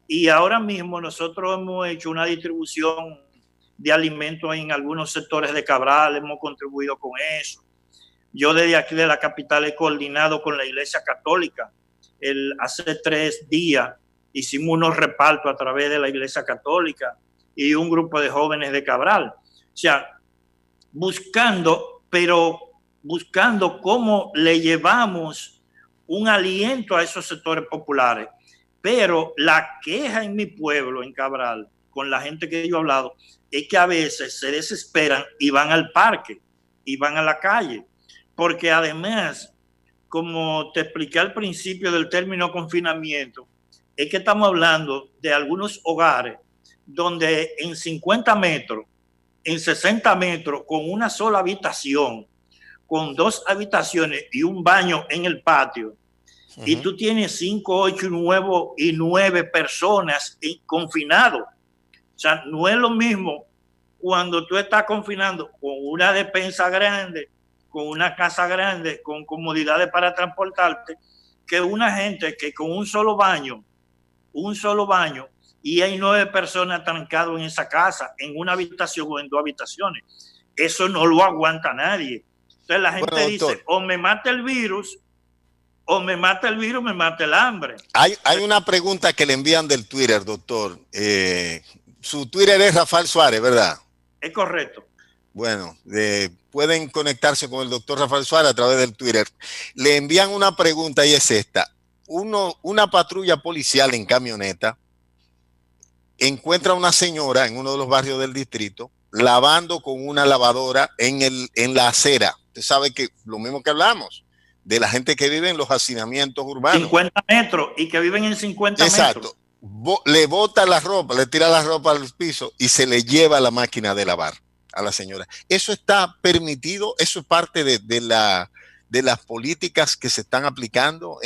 Y ahora mismo nosotros hemos hecho una distribución de alimentos en algunos sectores de Cabral, hemos contribuido con eso. Yo desde aquí de la capital he coordinado con la Iglesia Católica. Hace 3 días hicimos unos repartos a través de la Iglesia Católica y un grupo de jóvenes de Cabral. O sea, buscando cómo le llevamos un aliento a esos sectores populares. Pero la queja en mi pueblo, en Cabral, con la gente que yo he hablado, es que a veces se desesperan y van al parque y van a la calle. Porque además, como te expliqué al principio del término confinamiento, es que estamos hablando de algunos hogares donde en 50 metros, en 60 metros, con una sola habitación, con 2 habitaciones y un baño en el patio, y tú tienes 5, 8 y 9 personas confinados. O sea, no es lo mismo cuando tú estás confinando con una despensa grande, con una casa grande, con comodidades para transportarte, que una gente que con un solo baño, y hay 9 personas trancadas en esa casa, en una habitación o en 2 habitaciones. Eso no lo aguanta nadie. Entonces la gente dice, o me mata el virus, me mata el hambre. Hay una pregunta que le envían del Twitter, doctor. Su Twitter es Rafael Suárez, ¿verdad? Es correcto. Bueno, pueden conectarse con el doctor Rafael Suárez a través del Twitter. Le envían una pregunta y es esta. Una patrulla policial en camioneta encuentra a una señora en uno de los barrios del distrito lavando con una lavadora en la acera. Usted sabe que lo mismo que hablamos de la gente que vive en los hacinamientos urbanos. 50 metros y que viven en 50 Exacto. metros. Le bota la ropa, le tira la ropa al piso y se le lleva la máquina de lavar a la señora. ¿Eso está permitido? ¿Eso es parte de las políticas que se están aplicando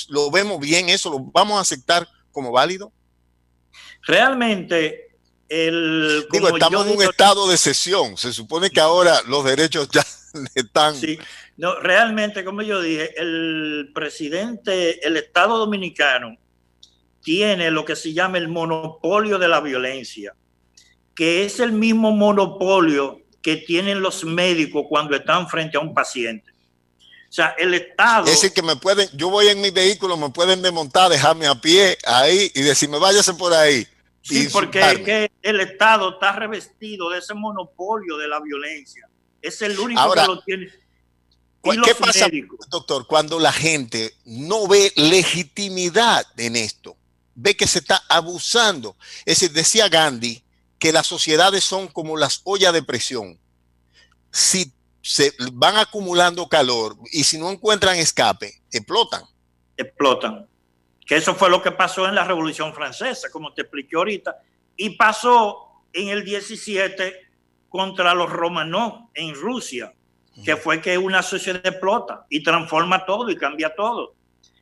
¿Lo vemos bien eso? ¿Lo vamos a aceptar como válido? Realmente, estamos en un estado de excepción. Se supone que ahora los derechos ya están... Sí, no, realmente, como yo dije, el presidente, el Estado Dominicano tiene lo que se llama el monopolio de la violencia, que es el mismo monopolio que tienen los médicos cuando están frente a un paciente. O sea, el Estado... Es decir, que yo voy en mi vehículo, me pueden desmontar, dejarme a pie ahí y decirme, váyase por ahí. Sí, porque es que el Estado está revestido de ese monopolio de la violencia. Es el único ahora, que lo tiene. ¿Qué pasa, doctor, cuando la gente no ve legitimidad en esto? Ve que se está abusando. Es decir, decía Gandhi que las sociedades son como las ollas de presión. Si se van acumulando calor y si no encuentran escape, explotan. Explotan. Que eso fue lo que pasó en la Revolución Francesa, como te expliqué ahorita, y pasó en el 17 contra los Romanov en Rusia, que fue que una sociedad explota y transforma todo y cambia todo.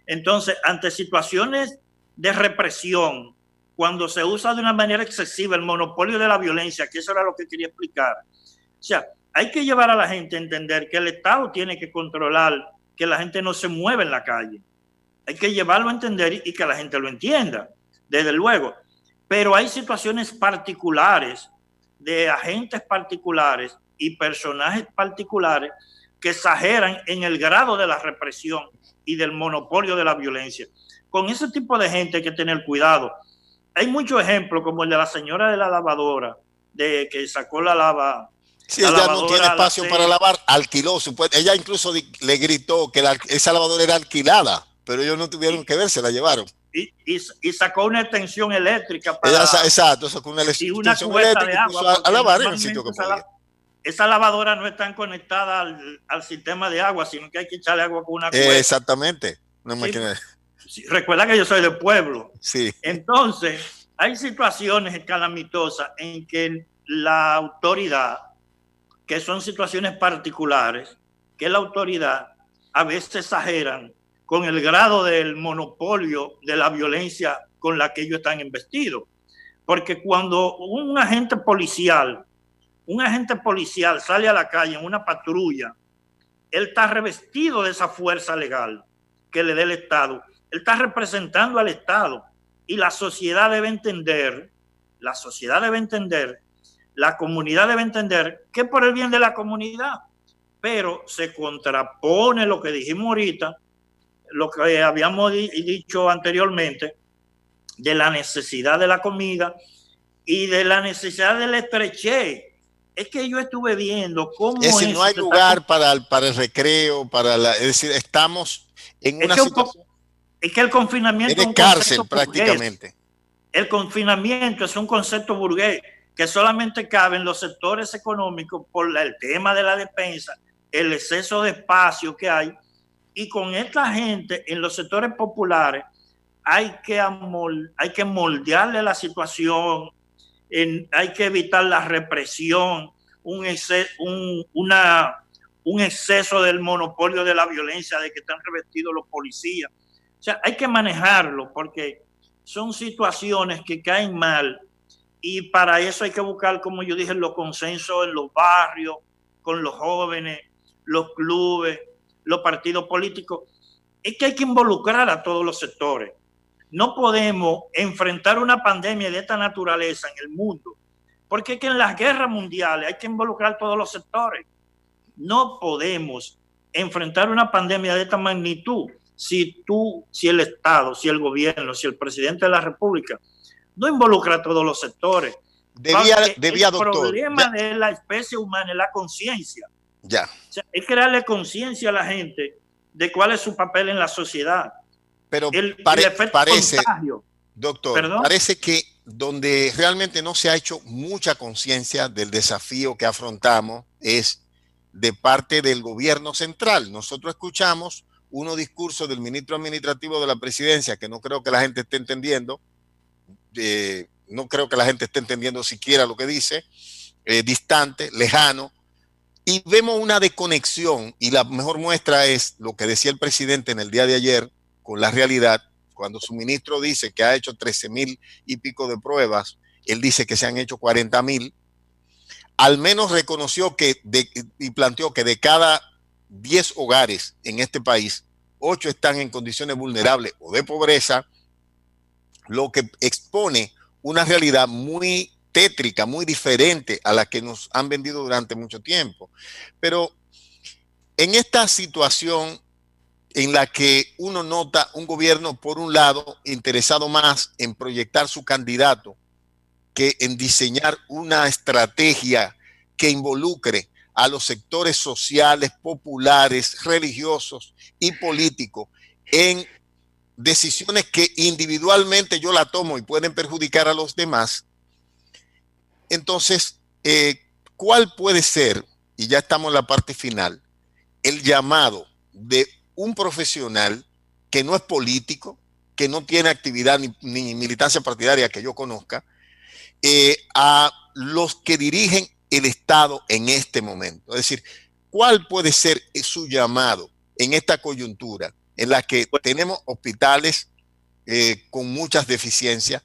Entonces, ante situaciones de represión, cuando se usa de una manera excesiva el monopolio de la violencia, que eso era lo que quería explicar, o sea, hay que llevar a la gente a entender que el Estado tiene que controlar que la gente no se mueva en la calle. Hay que llevarlo a entender y que la gente lo entienda, desde luego. Pero hay situaciones particulares de agentes particulares y personajes particulares que exageran en el grado de la represión y del monopolio de la violencia. Con ese tipo de gente hay que tener cuidado. Hay muchos ejemplos, como el de la señora de la lavadora, de que sacó la lava. Sí, ella no tiene espacio para lavar, alquiló. Ella incluso le gritó que esa lavadora era alquilada, pero ellos no tuvieron que ver, se la llevaron. Y sacó una extensión eléctrica para... Exacto, sacó una extensión eléctrica de agua, a lavar en el sitio que podía. Esa lavadora no está conectada al sistema de agua, sino que hay que echarle agua con una cubeta. Exactamente. Una máquina. Sí, recuerda que yo soy del pueblo. Sí. Entonces, hay situaciones calamitosas en que la autoridad, que son situaciones particulares, que la autoridad a veces exageran con el grado del monopolio de la violencia con la que ellos están investidos. Porque cuando un agente policial sale a la calle en una patrulla, él está revestido de esa fuerza legal que le dé el Estado. Él está representando al Estado y la sociedad debe entender, la comunidad debe entender que es por el bien de la comunidad, pero se contrapone lo que dijimos ahorita, lo que habíamos dicho anteriormente, de la necesidad de la comida y de la necesidad del estrechez. Es que yo estuve viendo cómo... Es decir, no hay lugar para el recreo, es decir, estamos en una situación... Es que el confinamiento... Es de cárcel prácticamente. El confinamiento es un concepto burgués que solamente cabe en los sectores económicos por el tema de la despensa, el exceso de espacio que hay, y con esta gente en los sectores populares hay que moldearle la situación, hay que evitar la represión, un exceso del monopolio de la violencia de que están revestidos los policías. O sea, hay que manejarlo porque son situaciones que caen mal y para eso hay que buscar, como yo dije, los consensos en los barrios, con los jóvenes, los clubes, los partidos políticos. Es que hay que involucrar a todos los sectores. No podemos enfrentar una pandemia de esta naturaleza en el mundo, porque es que en las guerras mundiales hay que involucrar a todos los sectores. No podemos enfrentar una pandemia de esta magnitud si el Estado, si el gobierno, si el presidente de la República no involucra a todos los sectores. Debía, doctor. El problema de la especie humana es la conciencia. Ya. O sea, hay que darle conciencia a la gente de cuál es su papel en la sociedad. Pero parece, doctor, ¿perdón? Parece que donde realmente no se ha hecho mucha conciencia del desafío que afrontamos es de parte del gobierno central. Nosotros escuchamos unos discursos del ministro administrativo de la presidencia que no creo que la gente esté entendiendo, siquiera lo que dice, distante, lejano, y vemos una desconexión, y la mejor muestra es lo que decía el presidente en el día de ayer con la realidad. Cuando su ministro dice que ha hecho 13,000 y pico de pruebas, él dice que se han hecho 40,000. Al menos reconoció y planteó que de cada 10 hogares en este país, 8 están en condiciones vulnerables o de pobreza, lo que expone una realidad muy tétrica, muy diferente a la que nos han vendido durante mucho tiempo. Pero en esta situación en la que uno nota un gobierno, por un lado, interesado más en proyectar su candidato que en diseñar una estrategia que involucre a los sectores sociales, populares, religiosos y políticos en decisiones que individualmente yo la tomo y pueden perjudicar a los demás. Entonces, ¿cuál puede ser, y ya estamos en la parte final, el llamado de un profesional que no es político, que no tiene actividad ni militancia partidaria que yo conozca, a los que dirigen el Estado en este momento? Es decir, ¿cuál puede ser su llamado en esta coyuntura en la que tenemos hospitales con muchas deficiencias,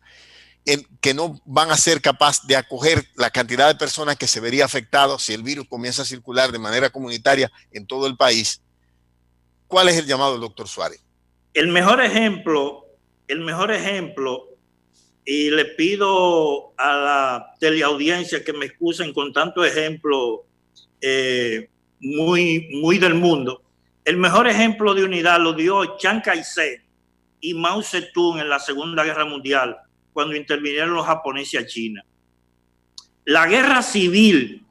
que no van a ser capaces de acoger la cantidad de personas que se vería afectado si el virus comienza a circular de manera comunitaria en todo el país? ¿Cuál es el llamado del doctor Suárez? El mejor ejemplo, y le pido a la teleaudiencia que me excusen con tanto ejemplo muy del mundo. El mejor ejemplo de unidad lo dio Chiang Kai-shek y Mao Zedong en la Segunda Guerra Mundial, cuando intervinieron los japoneses a China. La guerra civil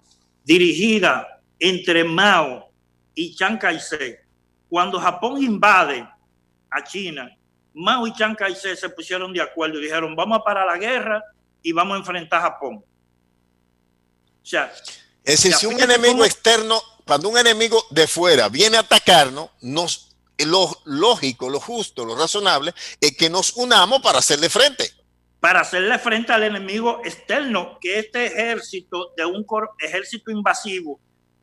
dirigida entre Mao y Chiang Kai-shek, cuando Japón invade a China, Mao y Chiang Kai-shek se pusieron de acuerdo y dijeron: vamos a parar la guerra y vamos a enfrentar a Japón. O sea, es decir, si un enemigo externo, cuando un enemigo de fuera viene a atacarnos, lo lógico, lo justo, lo razonable es que nos unamos para hacerle frente. Para hacerle frente al enemigo externo, que este ejército de un ejército invasivo,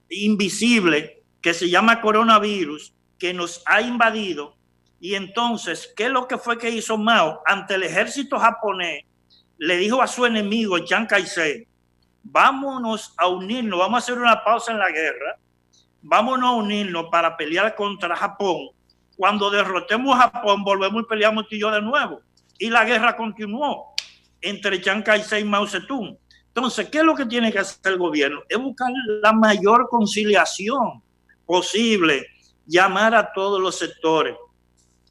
invisible, que se llama coronavirus, que nos ha invadido. Y entonces, ¿qué es lo que fue que hizo Mao ante el ejército japonés? Le dijo a su enemigo, Chiang Kai-shek: vámonos a unirnos, vamos a hacer una pausa en la guerra, vámonos a unirnos para pelear contra Japón. Cuando derrotemos a Japón, volvemos y peleamos tú y yo de nuevo. Y la guerra continuó entre Chiang Kai-shek y Mao Zedong. Entonces, ¿qué es lo que tiene que hacer el gobierno? Es buscar la mayor conciliación posible, llamar a todos los sectores,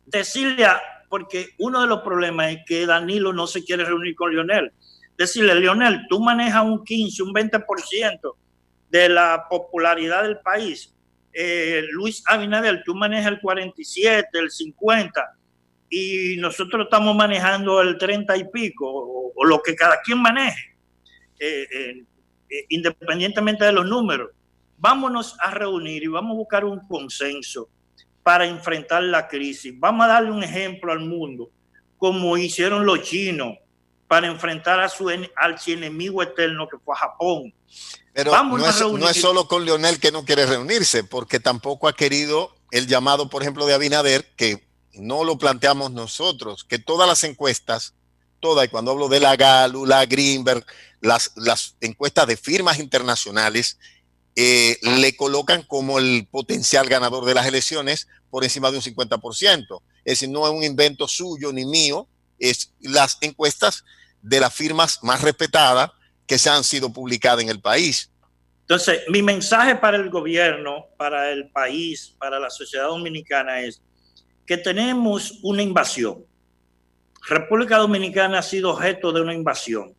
decirle porque uno de los problemas es que Danilo no se quiere reunir con Leonel. Decirle: Leonel, tú manejas un 15, un 20% de la popularidad del país. Luis Abinader, tú manejas el 47, el 50, y nosotros estamos manejando el 30 y pico, o lo que cada quien maneje, independientemente de los números. Vámonos a reunir y vamos a buscar un consenso para enfrentar la crisis. Vamos a darle un ejemplo al mundo, como hicieron los chinos para enfrentar al enemigo eterno que fue a Japón. Pero no es solo con Leonel que no quiere reunirse, porque tampoco ha querido el llamado, por ejemplo, de Abinader, que no lo planteamos nosotros, que todas las encuestas, y cuando hablo de la Galu, la Greenberg, las encuestas de firmas internacionales, le colocan como el potencial ganador de las elecciones por encima de un 50%. Es decir, no es un invento suyo ni mío, es las encuestas de las firmas más respetadas que se han sido publicadas en el país. Entonces, mi mensaje para el gobierno, para el país, para la sociedad dominicana es que tenemos una invasión. República Dominicana ha sido objeto de una invasión.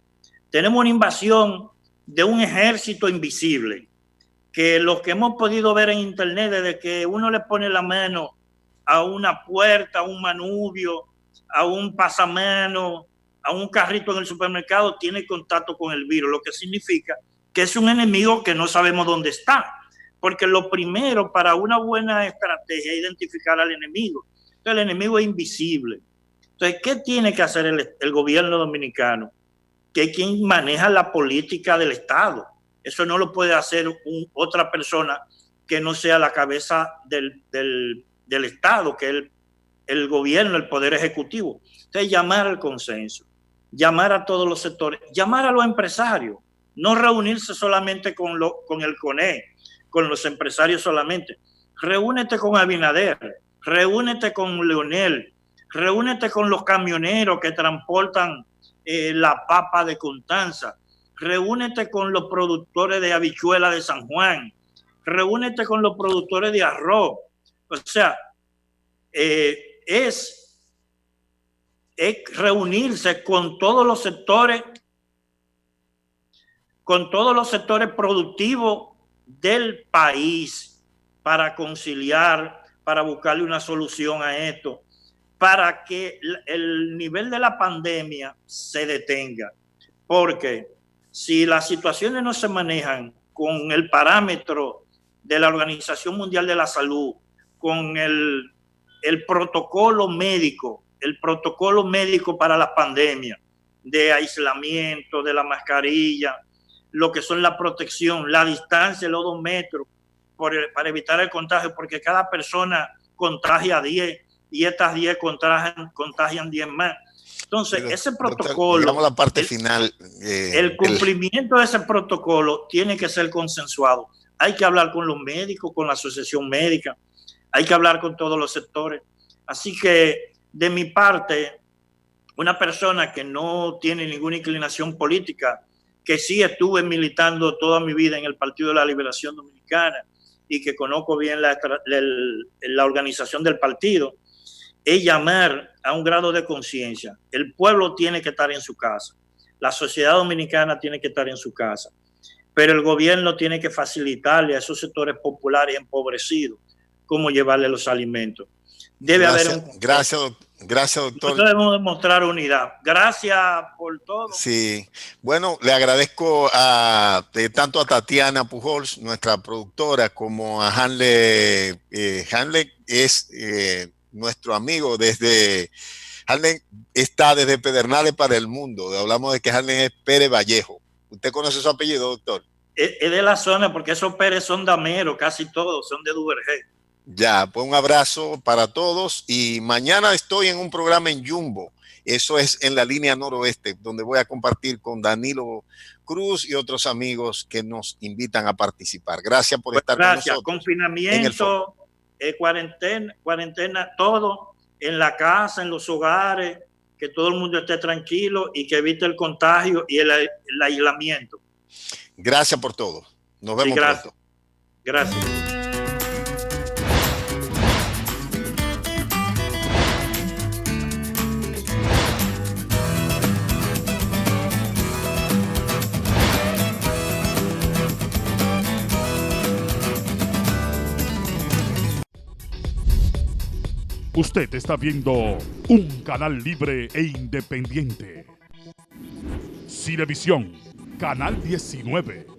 Tenemos una invasión de un ejército invisible, que los que hemos podido ver en internet, desde que uno le pone la mano a una puerta, a un manubrio, a un pasamano, a un carrito en el supermercado, tiene contacto con el virus, lo que significa que es un enemigo que no sabemos dónde está, porque lo primero para una buena estrategia es identificar al enemigo. Entonces, el enemigo es invisible. Entonces, ¿qué tiene que hacer el gobierno dominicano? Que es quien maneja la política del Estado. Eso no lo puede hacer otra persona que no sea la cabeza del Estado, que es el gobierno, el poder ejecutivo. Entonces, llamar al consenso, llamar a todos los sectores, llamar a los empresarios, no reunirse solamente con el CONE, con los empresarios solamente. Reúnete con Abinader, reúnete con Leonel, reúnete con los camioneros que transportan la papa de Constanza, reúnete con los productores de habichuela de San Juan, reúnete con los productores de arroz. O sea, es reunirse con todos los sectores productivos del país para conciliar, para buscarle una solución a esto, para que el nivel de la pandemia se detenga. Porque si las situaciones no se manejan con el parámetro de la Organización Mundial de la Salud, con el protocolo médico para las pandemias, de aislamiento, de la mascarilla, lo que son la protección, la distancia de los 2 metros para evitar el contagio, porque cada persona contagia 10 y estas 10 contagian 10 más. Entonces, ese protocolo, digamos la parte final, el cumplimiento de ese protocolo tiene que ser consensuado. Hay que hablar con los médicos, con la asociación médica, hay que hablar con todos los sectores. Así que, de mi parte, una persona que no tiene ninguna inclinación política, que sí estuve militando toda mi vida en el Partido de la Liberación Dominicana y que conozco bien la organización del partido, es llamar a un grado de conciencia. El pueblo tiene que estar en su casa, la sociedad dominicana tiene que estar en su casa, pero el gobierno tiene que facilitarle a esos sectores populares empobrecidos cómo llevarle los alimentos. Debe haber un... Gracias, doctor. Nosotros debemos demostrar unidad. Gracias por todo. Sí, bueno, le agradezco tanto a Tatiana Pujols, nuestra productora, como a Hanley. Hanley es nuestro amigo Hanley está desde Pedernales para el mundo. Hablamos de que Hanley es Pérez Vallejo. ¿Usted conoce su apellido, doctor? Es de la zona, porque esos Pérez son dameros, casi todos, son de Duvergé. Ya, pues un abrazo para todos y mañana estoy en un programa en Jumbo, eso es en la línea noroeste, donde voy a compartir con Danilo Cruz y otros amigos que nos invitan a participar. Gracias por estar con nosotros. Confinamiento, cuarentena, todo en la casa, en los hogares, que todo el mundo esté tranquilo y que evite el contagio y el aislamiento. Gracias por todo. Nos vemos pronto. Gracias. Usted está viendo un canal libre e independiente. Cinevisión, Canal 19.